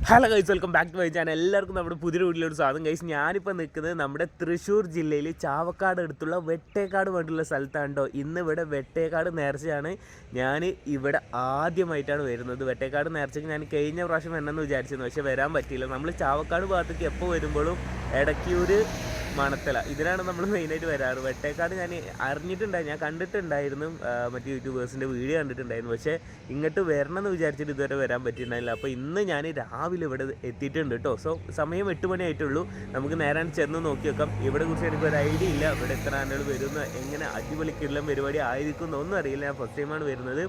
Hello guys, welcome back to my channel. എല്ലാവർക്കും നമ്മുടെ പുതിയ വീട്ടിലോട്ട് സ്വാഗതം. ഗൈസ്, ഞാനിപ്പോൾ നിൽക്കുന്നത് നമ്മുടെ തൃശ്ശൂർ ജില്ലയിൽ ചാവക്കാട് അടുത്തുള്ള വെട്ടേക്കാട് വേണ്ടിയുള്ള സ്ഥലത്താണ് കേട്ടോ. ഇന്ന് ഇവിടെ വെട്ടേക്കാട് നേർച്ചയാണ്. ഞാൻ ഇവിടെ ആദ്യമായിട്ടാണ് വരുന്നത്. വെട്ടേക്കാട് നേർച്ചയ്ക്ക് ഞാൻ കഴിഞ്ഞ പ്രാവശ്യം വരണമെന്ന് വിചാരിച്ചിരുന്നു, പക്ഷേ വരാൻ പറ്റിയില്ല. നമ്മൾ ചാവക്കാട് ഭാഗത്തേക്ക് എപ്പോൾ വരുമ്പോഴും ഇടയ്ക്കൂർ മണത്തല ഇതിനാണ് നമ്മൾ മെയിനായിട്ട് വരാറ്. വെട്ടേക്കാട് ഞാൻ അറിഞ്ഞിട്ടുണ്ടായിരുന്നു, ഞാൻ കണ്ടിട്ടുണ്ടായിരുന്നു, മറ്റ് യൂട്യൂബേഴ്സിൻ്റെ വീഡിയോ കണ്ടിട്ടുണ്ടായിരുന്നു. പക്ഷേ ഇങ്ങോട്ട് വരണമെന്ന് വിചാരിച്ചിട്ട് ഇതുവരെ വരാൻ പറ്റിയിട്ടുണ്ടായില്ല. അപ്പോൾ ഇന്ന് ഞാൻ രാവിലെ ഇവിടെ എത്തിയിട്ടുണ്ട് കേട്ടോ. സോ സമയം 8 മണി ആയിട്ടുള്ളൂ. നമുക്ക് നേരെ ചെന്ന് നോക്കി വെക്കാം. ഇവിടെ കുറിച്ച് എനിക്കൊരു ഐഡിയ ഇല്ല, ഇവിടെ എത്ര ആനകൾ വരുന്ന, എങ്ങനെ അടിപൊളി കിള്ളം പരിപാടി ആയിരിക്കും എന്നൊന്നും അറിയില്ല. ഞാൻ ഫസ്റ്റ് ടൈമാണ് വരുന്നത്.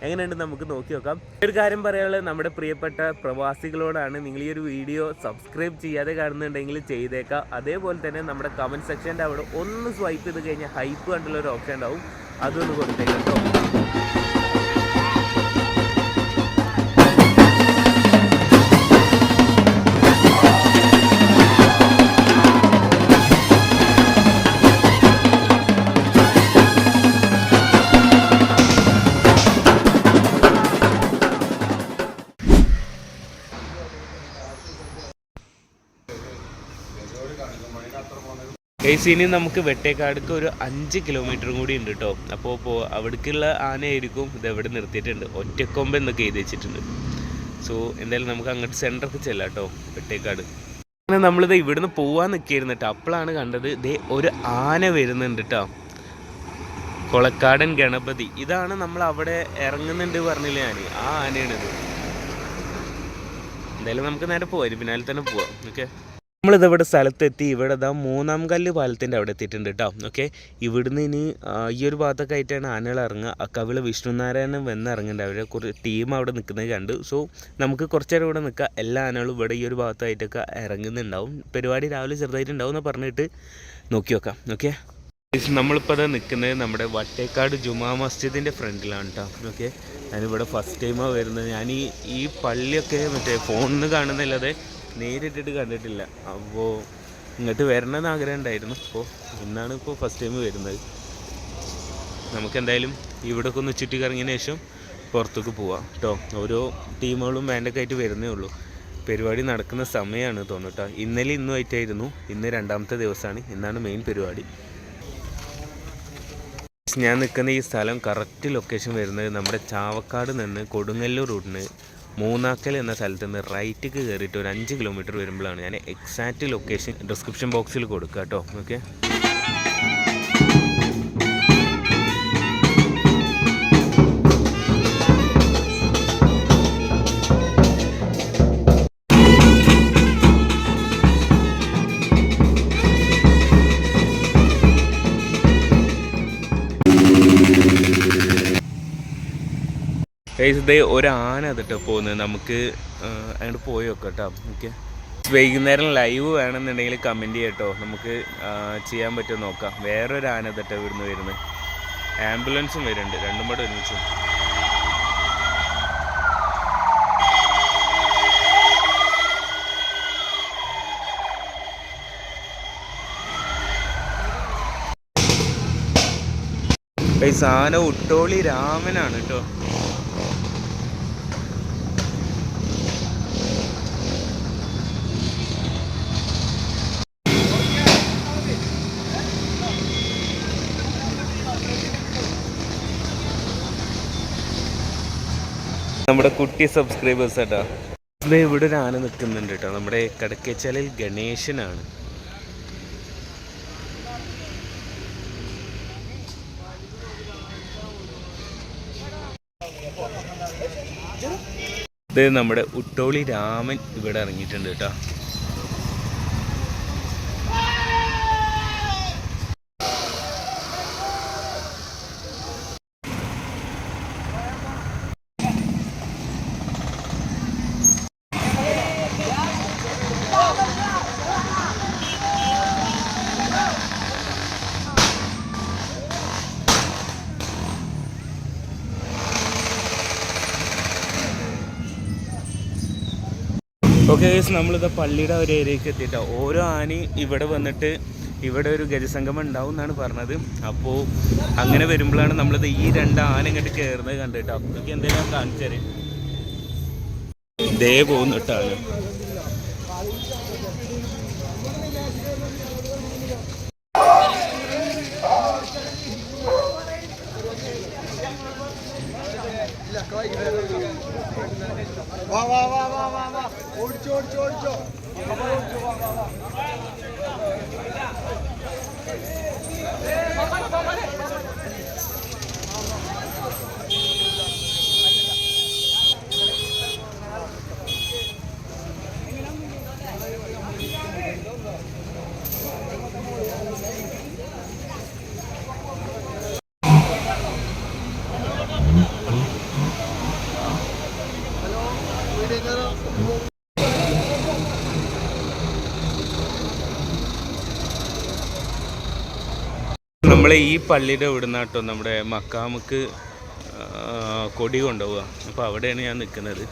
എങ്ങനെയുണ്ട് നമുക്ക് നോക്കി നോക്കാം. ഒരു കാര്യം പറയാനുള്ളത് നമ്മുടെ പ്രിയപ്പെട്ട പ്രവാസികളോടാണ്. നിങ്ങൾ ഈ ഒരു വീഡിയോ സബ്സ്ക്രൈബ് ചെയ്യാതെ കാണുന്നുണ്ടെങ്കിൽ ചെയ്തേക്കാം. അതേപോലെ തന്നെ നമ്മുടെ കമൻറ്റ് സെക്ഷൻ്റെ അവിടെ ഒന്ന് സ്വൈപ്പ് ചെയ്ത് കഴിഞ്ഞാൽ ഹൈപ്പ് കണ്ടുള്ളൊരു ഓപ്ഷൻ ഉണ്ടാവും, അതൊന്ന് കൊടുത്തേക്കാം കേട്ടോ. ഇനി നമുക്ക് വെട്ടേക്കാടുക്ക് ഒരു 5 കിലോമീറ്ററും കൂടി ഉണ്ട് കേട്ടോ. അപ്പോൾ അവിടേക്കുള്ള ആനയായിരിക്കും ഇതെവിടെ നിർത്തിയിട്ടുണ്ട്. ഒറ്റക്കൊമ്പ് എന്നൊക്കെ എഴുതി വെച്ചിട്ടുണ്ട്. സോ എന്തായാലും നമുക്ക് അങ്ങോട്ട് സെൻറ്റർക്ക് ചെല്ലാം കേട്ടോ, വെട്ടേക്കാട്. അങ്ങനെ നമ്മളിത് ഇവിടുന്ന് പോകാൻ നിൽക്കിയിരുന്നു കേട്ടോ. അപ്പോഴാണ് കണ്ടത് ദേ ഒരു ആന വരുന്നുണ്ട് കേട്ടോ. കൊളക്കാടൻ ഗണപതി, ഇതാണ് നമ്മൾ അവിടെ ഇറങ്ങുന്നുണ്ട് പറഞ്ഞില്ലേ ഞാൻ, ആ ആനയാണിത്. എന്തായാലും നമുക്ക് നേരെ പോവാം, പിന്നാലെ തന്നെ പോവാം. ഓക്കെ, നമ്മളിതവിടെ സ്ഥലത്തെത്തി. ഇവിടെ ഇതാ 3-ാം കല്ല് പാലത്തിൻ്റെ അവിടെ എത്തിയിട്ടുണ്ട് കേട്ടോ. ഓക്കെ, ഇവിടുന്ന് ഇനി ഈ ഒരു ഭാഗത്തൊക്കെ ആയിട്ടാണ് ആനകൾ ഇറങ്ങുക. കവിള വിഷ്ണുനാരായണൻ വന്ന് ഇറങ്ങുന്നുണ്ട്. അവരെ കുറച്ച് ടീം അവിടെ നിൽക്കുന്നത് കണ്ട്. സോ നമുക്ക് കുറച്ച് നേരം ഇവിടെ നിൽക്കാം. എല്ലാ ആനകളും ഇവിടെ ഈ ഒരു ഭാഗത്തായിട്ടൊക്കെ ഇറങ്ങുന്നുണ്ടാവും. പരിപാടി രാവിലെ ചെറുതായിട്ടുണ്ടാവും എന്ന് പറഞ്ഞിട്ട് നോക്കി നോക്കാം. ഓക്കെ, നമ്മളിപ്പോൾ അത് നിൽക്കുന്നത് നമ്മുടെ വട്ടേക്കാട് ജുമാ മസ്ജിദിൻ്റെ ഫ്രണ്ടിലാണ് കേട്ടോ. ഓക്കെ, ഞാനിവിടെ ഫസ്റ്റ് ടൈമാണ് വരുന്നത്. ഞാൻ ഈ പള്ളിയൊക്കെ മറ്റേ ഫോണിൽ നിന്ന് കാണുന്നില്ലാതെ നേരിട്ടിട്ട് കണ്ടിട്ടില്ല. അപ്പോൾ ഇങ്ങോട്ട് വരണമെന്ന് ആഗ്രഹം ഉണ്ടായിരുന്നു. അപ്പോൾ ഇന്നാണ് ഇപ്പോൾ ഫസ്റ്റ് ടൈം വരുന്നത്. നമുക്കെന്തായാലും ഇവിടെയൊക്കെ ഒന്ന് ചുറ്റി കറങ്ങിയതിന് ശേഷം പുറത്തേക്ക് പോവാം കേട്ടോ. ഓരോ ടീമുകളും ബാൻഡൊക്കെ ആയിട്ട് വരുന്നേ ഉള്ളൂ. പരിപാടി നടക്കുന്ന സമയമാണ് തോന്നുന്നു കേട്ടോ. ഇന്നലെ ഇന്നും ആയിട്ടായിരുന്നു. ഇന്ന് 2ാമത്തെ ദിവസമാണ്. ഇന്നാണ് മെയിൻ പരിപാടി. ഞാൻ നിൽക്കുന്ന ഈ സ്ഥലം കറക്റ്റ് ലൊക്കേഷൻ വരുന്നത് നമ്മുടെ ചാവക്കാട് നിന്ന് കൊടുങ്ങല്ലൂർ റൂട്ടിന് മൂന്നാക്കൽ എന്ന സ്ഥലത്ത് നിന്ന് റൈറ്റിക്ക് കയറിയിട്ട് ഒരു 5 കിലോമീറ്റർ വരുമ്പോഴാണ്. ഞാൻ എക്സാക്റ്റ് ലൊക്കേഷൻ ഡിസ്ക്രിപ്ഷൻ ബോക്സിൽ കൊടുക്കുക കേട്ടോ. ഓക്കെ, ഇതേ ഒരു ആന അതിട്ടോ പോകുന്നത്. നമുക്ക് അങ്ങോട്ട് പോയി നോക്കാം കേട്ടോ. ഓക്കെ, വൈകുന്നേരം ലൈവ് വേണമെന്നുണ്ടെങ്കിൽ കമൻറ്റ് ചെയ്യാം കേട്ടോ. നമുക്ക് ചെയ്യാൻ പറ്റുമോ നോക്കാം. വേറൊരു ആന അതിട്ടോ ഇവിടുന്ന് വരുന്നത്. ആംബുലൻസും വരുന്നുണ്ട്, രണ്ടും കൂടെ ഒരുമിച്ചും. ആന ഉട്ടോളി രാമനാണ് കേട്ടോ. നമ്മുടെ കുട്ടി സബ്സ്ക്രൈബേഴ്സ് കേട്ടോ. ഇവിടെ ഒരു ആന നിൽക്കുന്നുണ്ട് കേട്ടോ. നമ്മുടെ കടക്കേച്ചാലിൽ ഗണേശനാണ്. ഇത് നമ്മുടെ ഉട്ടോളി രാമൻ ഇവിടെ ഇറങ്ങിയിട്ടുണ്ട് കേട്ടോ. ഓക്കെ ഗൈസ്, നമ്മളിത് പള്ളിയുടെ ഒരു ഏരിയയ്ക്ക് എത്തിയിട്ടോ. ഓരോ ആനയും ഇവിടെ വന്നിട്ട് ഇവിടെ ഒരു ഗജസംഗമം ഉണ്ടാവും എന്നാണ് പറഞ്ഞത്. അപ്പോൾ അങ്ങനെ വരുമ്പോഴാണ് നമ്മളിത് ഈ 2 ആന ഇങ്ങോട്ട് കയറുന്നത് കണ്ടിട്ടോ. അതൊക്കെ എന്തെങ്കിലും കാണിച്ചു തരാം. ദേ പോകുന്നു കേട്ടോ. നമ്മളെ ഈ പള്ളിയുടെ ഇവിടുന്ന് കേട്ടോ നമ്മുടെ മക്കാമുക്ക് കൊടി കൊണ്ടുപോവുക. അപ്പോൾ അവിടെയാണ് ഞാൻ നിൽക്കുന്നത്.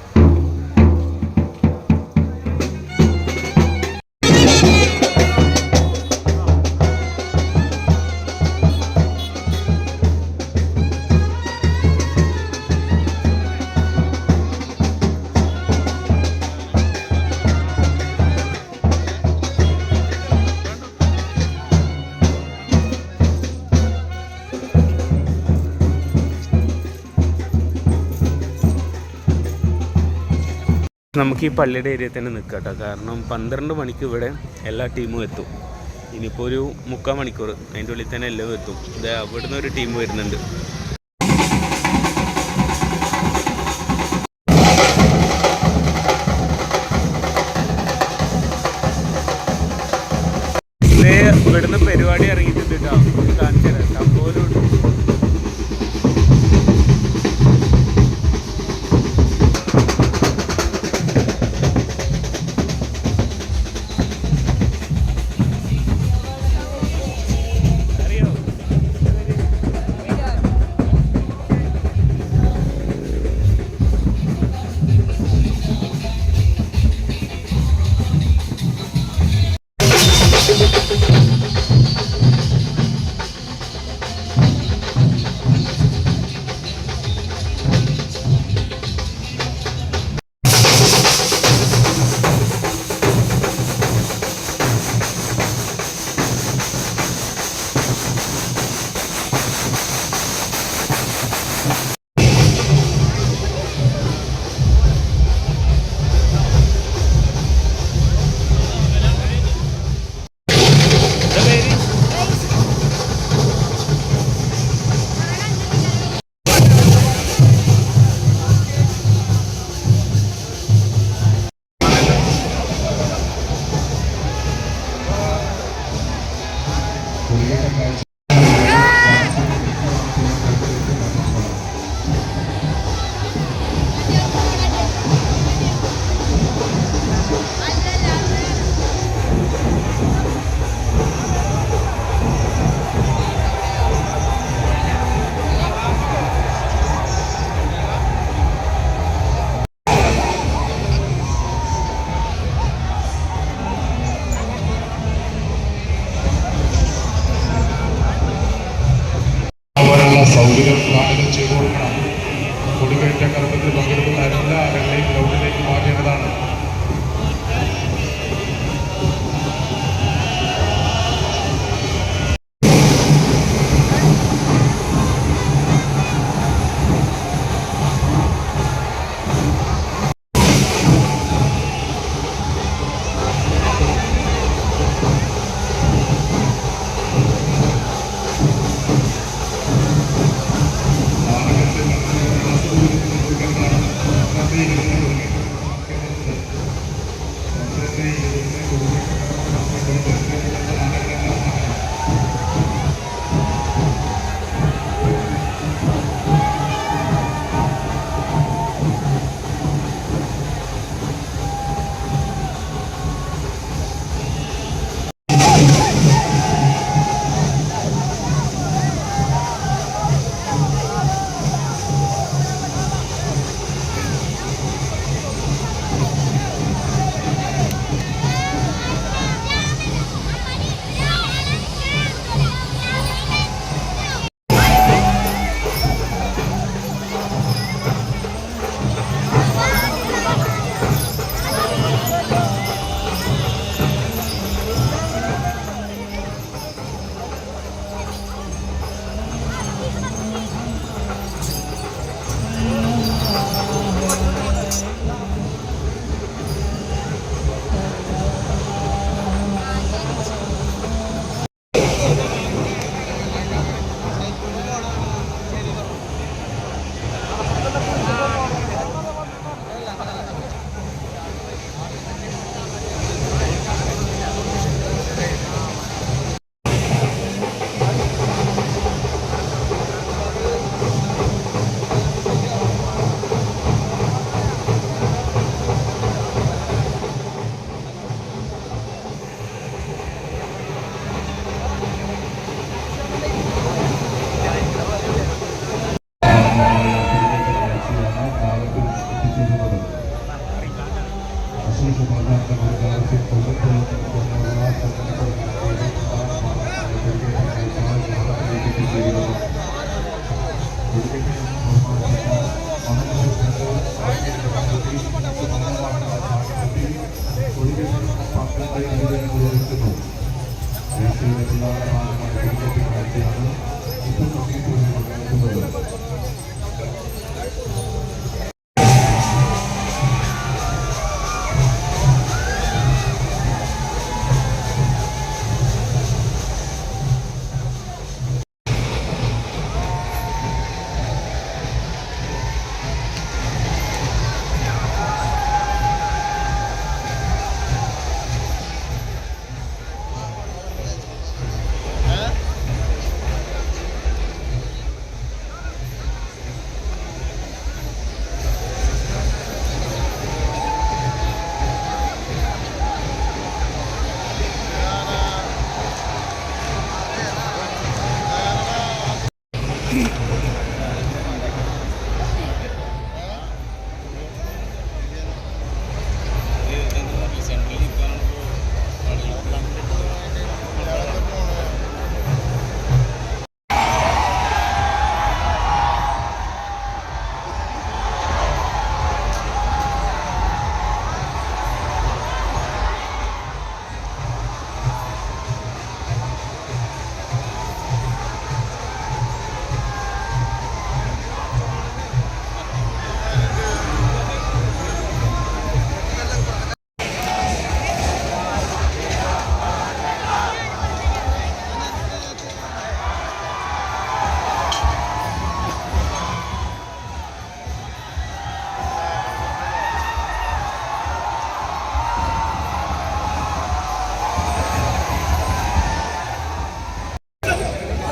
നമുക്ക് ഈ പള്ളിയുടെ ഏരിയയിൽ തന്നെ നിൽക്കാം കേട്ടോ. കാരണം 12 മണിക്ക് ഇവിടെ എല്ലാ ടീമും എത്തും. ഇനിയിപ്പോൾ ഒരു 3/4 മണിക്കൂർ അതിൻ്റെ ഉള്ളിൽ തന്നെ എല്ലാം എത്തും. ഇത് അവിടുന്ന് ഒരു ടീം വരുന്നുണ്ട്. ഇവിടുന്ന് പരിപാടി ഇറങ്ങിയിട്ടുണ്ട് കേട്ടോ. കാണിച്ചു തരാം. സംഭവം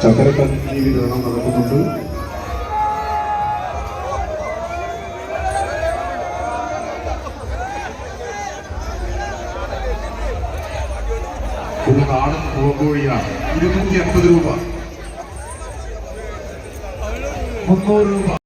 ചക്കരക്കഞ്ഞി വിതരണം നടക്കുന്നുണ്ട്. ഒരു നാടൻ പൂവങ്കോഴിയാണ് 250 രൂപ, 300 രൂപ.